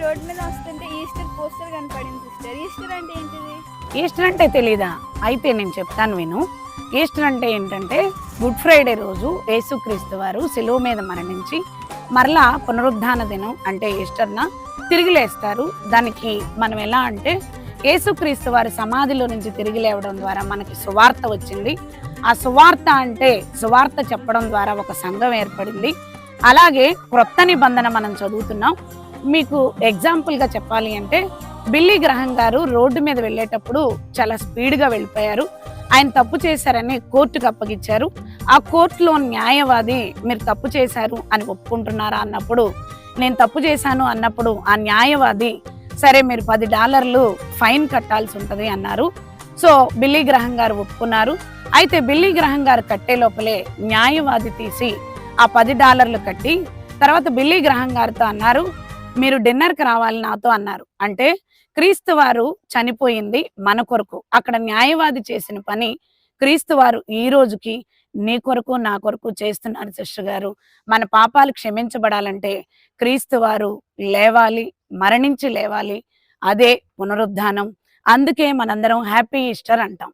Road మీద వస్తుంటే Easter poster కనపడింది సిస్టర్. ఈస్టర్ అంటే ఏంటిది? ఈస్టర్ అంటే తెలీదా? అయితే నేను చెప్తాను విను. ఈస్టర్ అంటే ఏంటంటే గుడ్ ఫ్రైడే రోజు యేసుక్రీస్తు వారు శిలువ మీద మరణించి మరలా పునరుద్ధాన దినం అంటే ఈస్టర్న తిరిగి లేస్తారు. దానికి మనం ఎలా అంటే యేసుక్రీస్తు వారి సమాధిలో నుంచి తిరిగి లేవడం ద్వారా మనకి సువార్త వచ్చింది. ఆ సువార్త అంటే సువార్త చెప్పడం ద్వారా ఒక సంఘం ఏర్పడింది. అలాగే క్రొత్త నిబంధన మనం చదువుతున్నాం. మీకు ఎగ్జాంపుల్గా చెప్పాలి అంటే బిల్లీ గ్రహం గారు రోడ్డు మీద వెళ్ళేటప్పుడు చాలా స్పీడ్గా వెళ్ళిపోయారు. ఆయన తప్పు చేశారని కోర్టుకు అప్పగించారు. ఆ కోర్టులో న్యాయవాది మీరు తప్పు చేశారు అని ఒప్పుకుంటున్నారా అన్నప్పుడు, నేను తప్పు చేశాను అన్నప్పుడు ఆ న్యాయవాది సరే మీరు $10 ఫైన్ కట్టాల్సి ఉంటుంది అన్నారు. సో బిల్లీ గ్రహం గారు ఒప్పుకున్నారు. అయితే బిల్లీ గ్రహం గారు కట్టే లోపలే న్యాయవాది తీసి ఆ $10 కట్టి తర్వాత బిల్లీ గ్రహం గారితో అన్నారు, మీరు డిన్నర్కి రావాలి నాతో అన్నారు. అంటే క్రీస్తు వారు చనిపోయింది మన కొరకు. అక్కడ న్యాయవాది చేసిన పని క్రీస్తు వారు ఈ రోజుకి నీ కొరకు నా కొరకు చేస్తున్నారు. సిస్టర్ గారు, మన పాపాలు క్షమించబడాలంటే క్రీస్తు వారు లేవాలి, మరణించి లేవాలి. అదే పునరుద్ధానం. అందుకే మనందరం హ్యాపీ ఈస్టర్ అంటాం.